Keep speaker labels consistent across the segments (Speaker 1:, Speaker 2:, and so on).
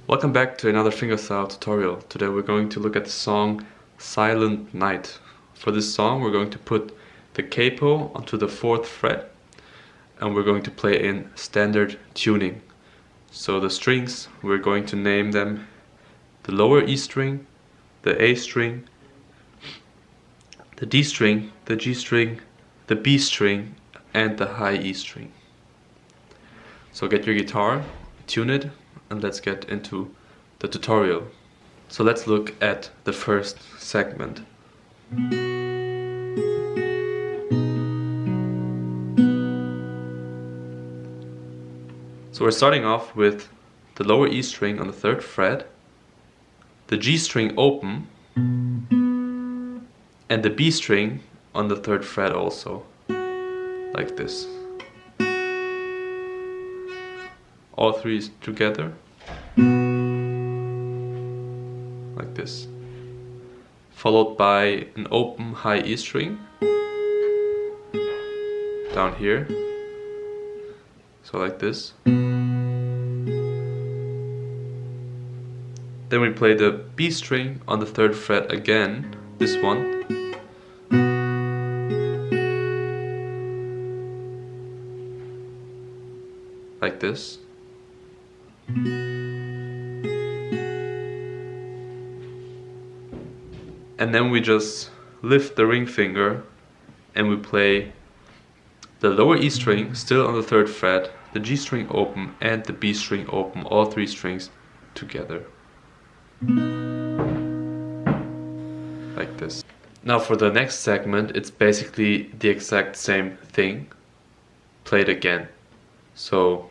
Speaker 1: Welcome back to another fingerstyle tutorial. Today we're going to look at the song Silent Night. For this song we're going to put the capo onto the 4th fret and we're going to play in standard tuning. So the strings, we're going to name them the lower E string, the A string, the D string, the G string, the B string and the high E string. So get your guitar, tune it, and let's get into the tutorial. So let's look at the first segment. So we're starting off with the lower E string on the 3rd fret, the G string open, and the B string on the 3rd fret also, like this. All three together, like this, followed by an open high E string down here, so like this. Then we play the B string on the 3rd fret again, this one, like this. And then we just lift the ring finger and we play the lower E string still on the 3rd fret, the G string open and the B string open, all three strings together, like this. Now for the next segment it's basically the exact same thing played again. So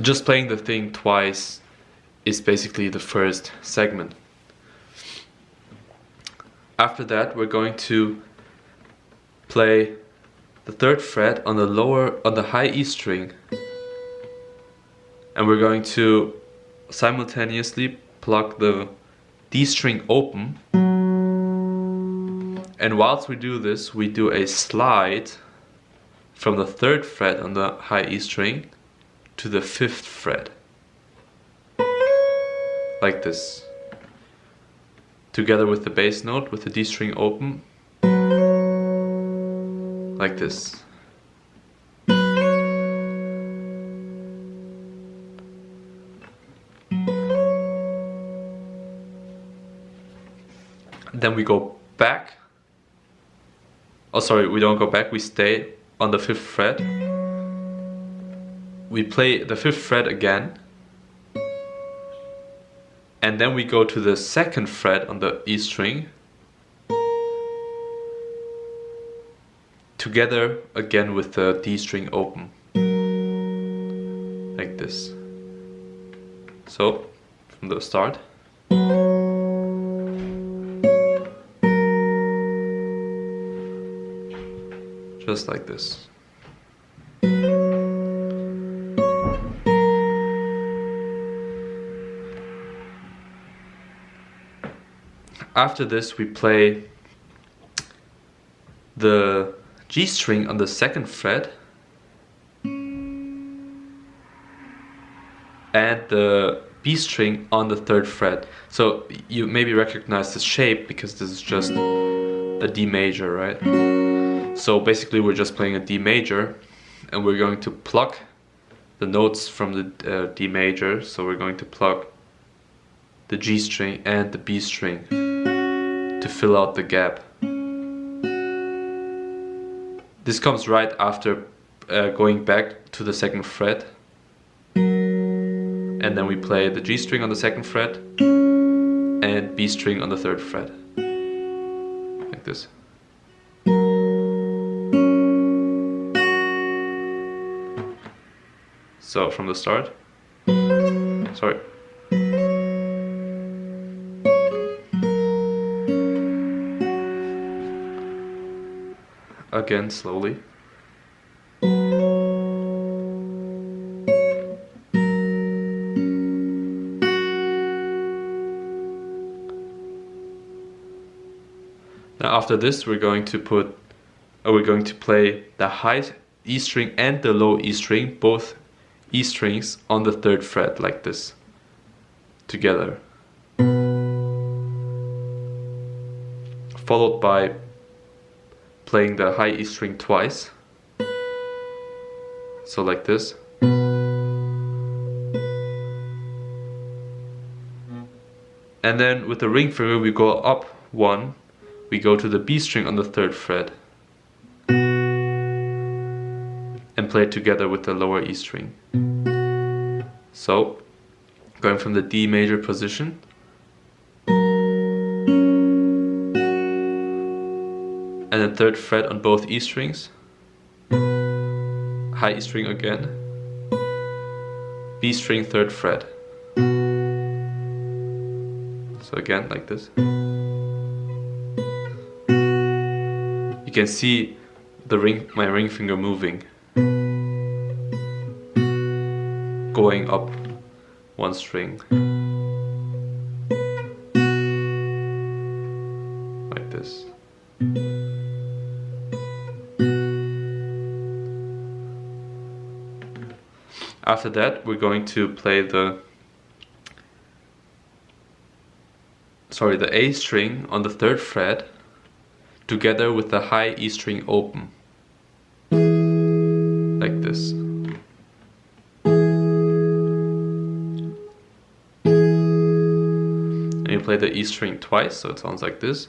Speaker 1: just playing the thing twice is basically the first segment. After that we're going to play the 3rd fret on the high E string, and we're going to simultaneously pluck the D string open, and whilst we do this we do a slide from the 3rd fret on the high E string to the 5th fret, like this, together with the bass note with the D string open, like this. Then we go back. Oh sorry, we don't go back, we stay on the 5th fret. We play the 5th fret again, and then we go to the 2nd fret on the E string, together again with the D string open, like this. So from the start. Just like this. After this we play the G string on the 2nd fret and the B string on the 3rd fret. So you maybe recognize this shape because this is just a D major, right? So basically we're just playing a D major and we're going to pluck the notes from the D major, so we're going to plug the G string and the B string to fill out the gap. This comes right after going back to the 2nd fret, and then we play the G string on the 2nd fret and B string on the 3rd fret, like this. So from the start, sorry. Again, slowly. Now after this we're going to play the high E string and the low E string, both E strings on the 3rd fret, like this, together. Followed by playing the high E string twice, so like this. And then with the ring finger we go up 1, we go to the B string on the 3rd fret and play it together with the lower E string. So, going from the D major position, and the 3rd fret on both E strings, high E string again, B string 3rd fret. So again, like this. You can see my ring finger moving, going up 1 string, like this. After that we're going to play the A string on the 3rd fret together with the high E string open, like this. And you play the E string twice, so it sounds like this.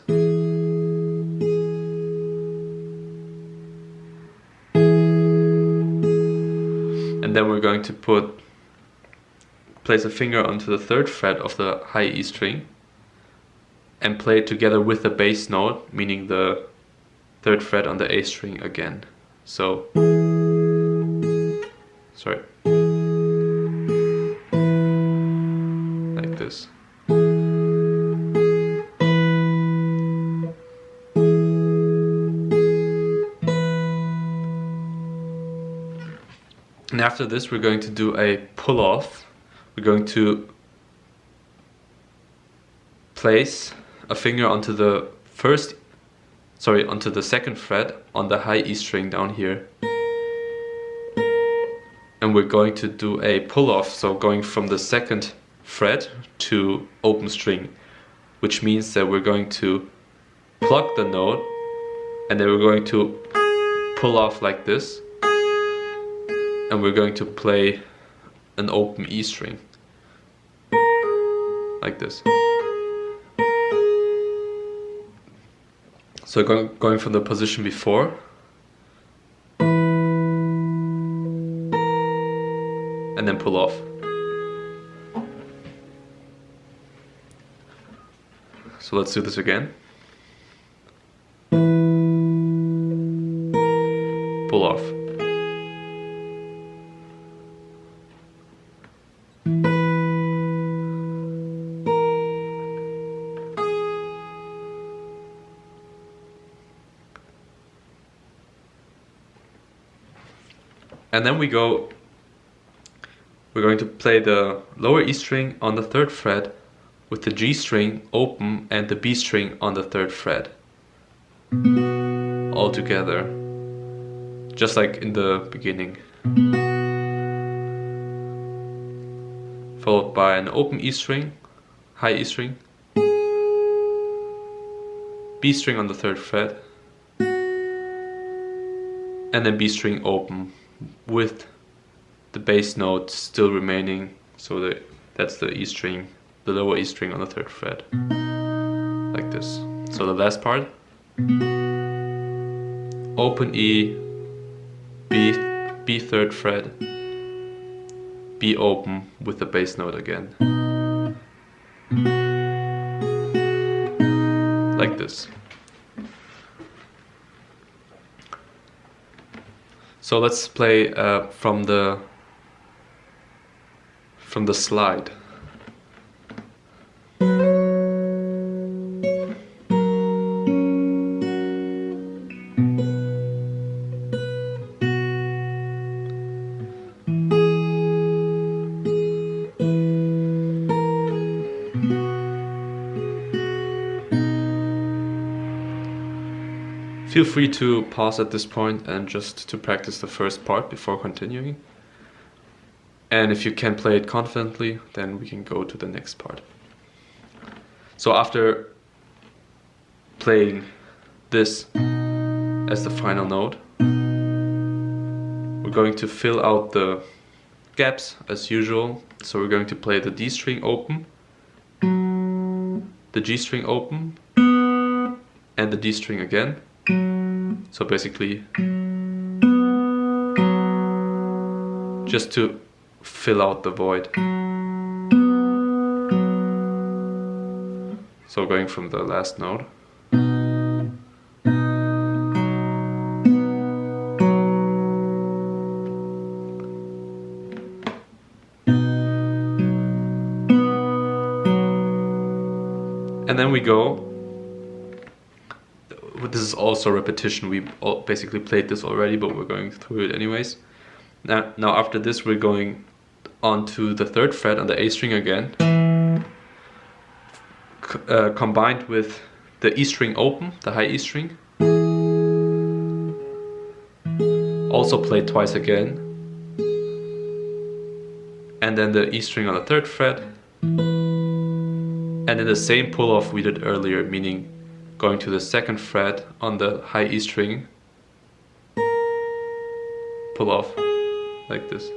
Speaker 1: And then we're going to place a finger onto the 3rd fret of the high E string and play it together with the bass note, meaning the 3rd fret on the A string again. So, sorry, like this. And after this we're going to do a pull off. We're going to place a finger onto the 2nd fret on the high E string down here. And we're going to do a pull off, so going from the 2nd fret to open string, which means that we're going to plug the note and then we're going to pull off like this. And we're going to play an open E string, like this. So going from the position before, and then pull off. So let's do this again. Pull off. And then we're going to play the lower E string on the 3rd fret with the G string open and the B string on the 3rd fret, all together, just like in the beginning. Followed by an open E string, high E string, B string on the 3rd fret, and then B string open with the bass note still remaining, so that's the E string, the lower E string on the 3rd fret, like this. So the last part, open E, B 3rd fret, B open with the bass note again, like this. So let's play from the slide. Feel free to pause at this point and just to practice the first part before continuing. And if you can play it confidently, then we can go to the next part. So after playing this as the final note, we're going to fill out the gaps as usual. So we're going to play the D string open, the G string open, and the D string again. So basically, just to fill out the void. So going from the last note. And then we go. This is also repetition, we basically played this already, but we're going through it anyways. Now after this we're going on to the 3rd fret on the A string again, combined with the E string open, the high E string. Also played twice again. And then the E string on the 3rd fret. And then the same pull off we did earlier, meaning going to the 2nd fret on the high E string, pull off like this.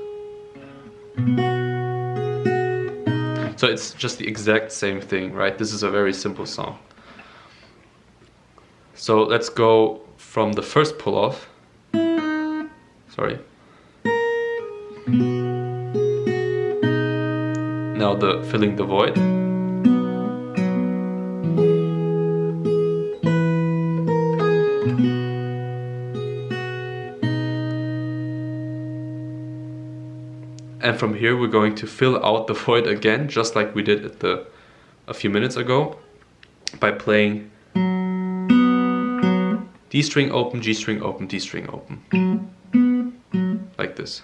Speaker 1: So it's just the exact same thing, right? This is a very simple song. So let's go from the first pull off. Sorry. Now the filling the void. And from here we're going to fill out the void again, just like we did at a few minutes ago, by playing D string open, G string open, D string open, like this.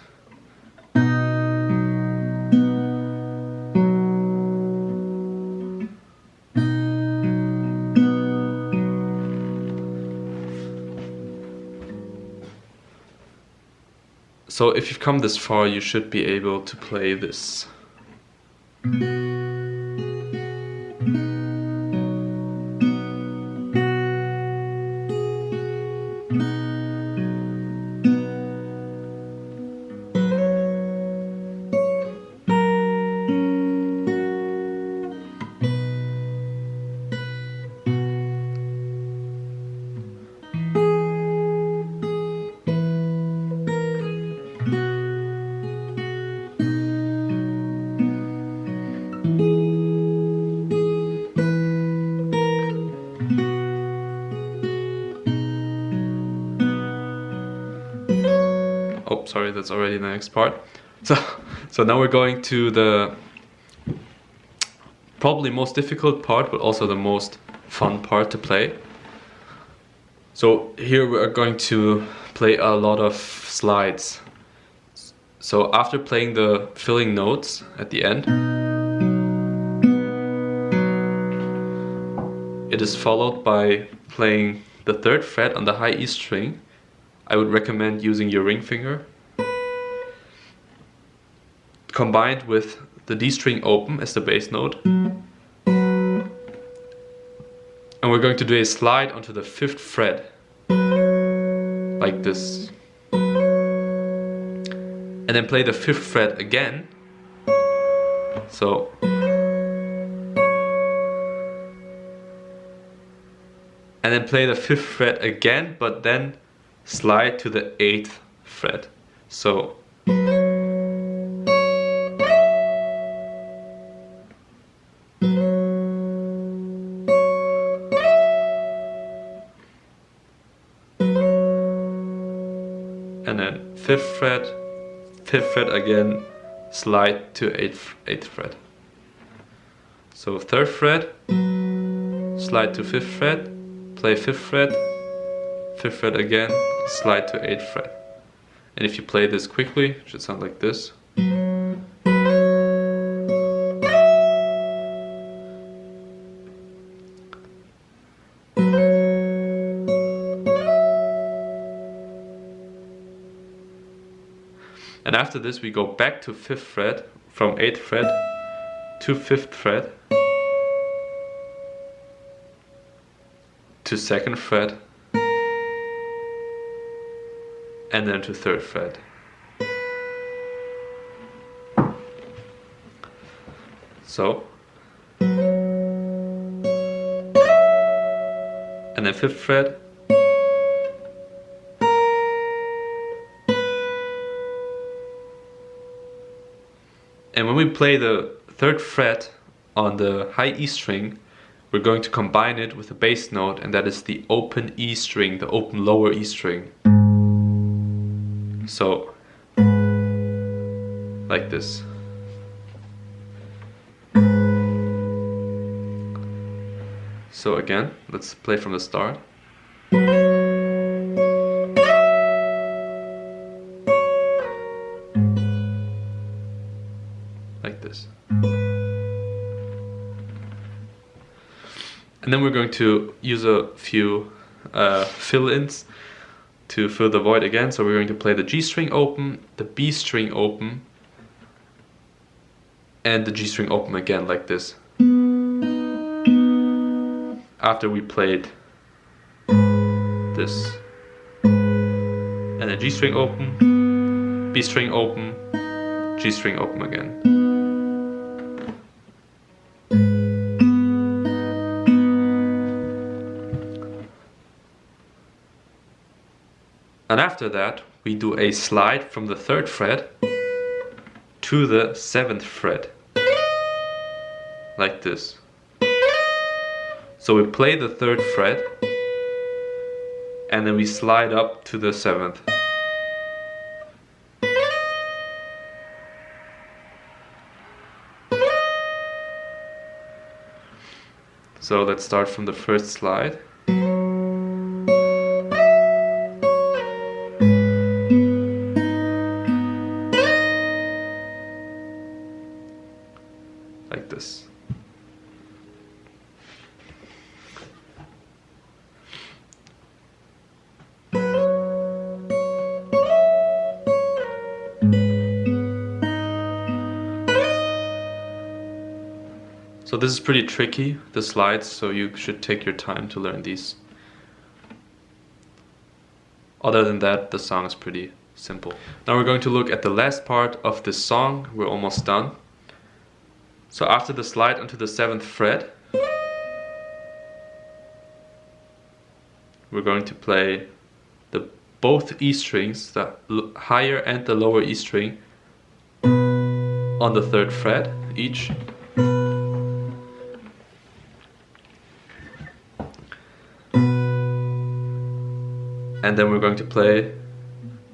Speaker 1: So if you've come this far, you should be able to play this. Oh, sorry, that's already the next part. So now we're going to the probably most difficult part, but also the most fun part to play. So here we are going to play a lot of slides. So after playing the filling notes at the end, it is followed by playing the 3rd fret on the high E string. I would recommend using your ring finger, combined with the D string open as the bass note. And we're going to do a slide onto the 5th fret, like this. and then play the 5th fret again. So and then play the 5th fret again, but then slide to the 8th fret. So and then 5th fret, 5th fret again, slide to 8th fret. So 3rd fret, slide to 5th fret, play 5th fret, 5th fret again, slide to 8th fret. And if you play this quickly, it should sound like this. And after this we go back to 5th fret, from 8th fret to 5th fret, to 2nd fret, and then to 3rd fret. So, and then 5th fret, and when we play the 3rd fret on the high E string, we're going to combine it with a bass note, and that is the open E string, the open lower E string. So, like this. So again, let's play from the start. Like this. And then we're going to use a few fill-ins to fill the void again. So we're going to play the G string open, the B string open, and the G string open again, like this. After we played this. And then G string open, B string open, G string open again. And after that, we do a slide from the 3rd fret to the 7th fret, like this. So we play the 3rd fret, and then we slide up to the 7th. So let's start from the first slide. Like this. So this is pretty tricky, the slides, so you should take your time to learn these. Other than that, the song is pretty simple. Now we're going to look at the last part of this song. We're almost done. So after the slide onto the 7th fret, we're going to play both E strings, the higher and the lower E string, on the 3rd fret each. And then we're going to play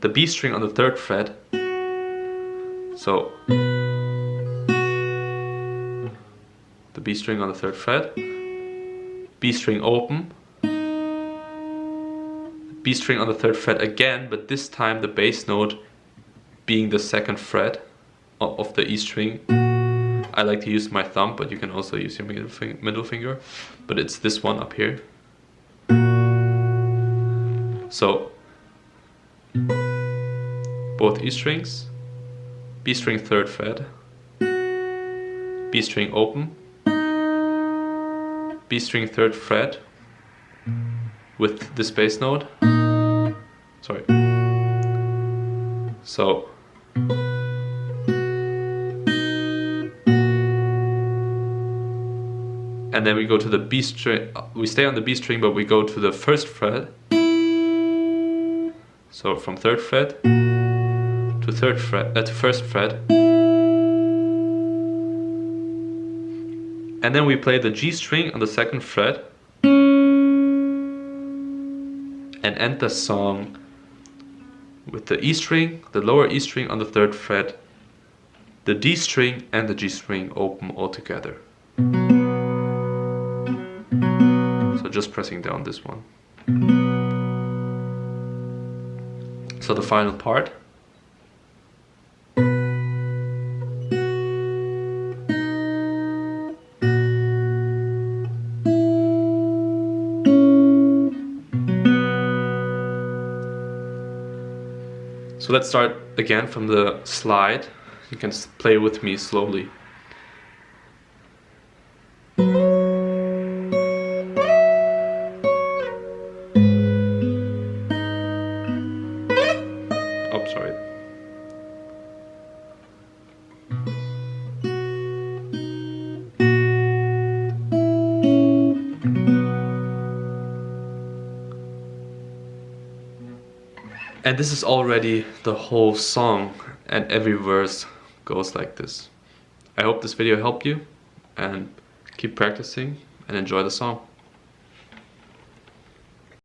Speaker 1: the B string on the 3rd fret. So the B string on the 3rd fret, B string open, B string on the 3rd fret again, but this time the bass note being the 2nd fret of the E string. I like to use my thumb, but you can also use your middle finger, but it's this one up here. So both E strings, B string 3rd fret, B string open, B string 3rd fret with this bass note. Sorry. So And then we go to the B string, we stay on the B string, but we go to the first fret. So from third fret to first fret. And then we play the G string on the second fret. And end the song with the E string, the lower E string on the third fret, the D string and the G string open all together. So just pressing down this one. So the final part. So let's start again from the slide. You can play with me slowly. Oh, sorry. And this is already the whole song, and every verse goes like this. I hope this video helped you, and keep practicing and enjoy the song.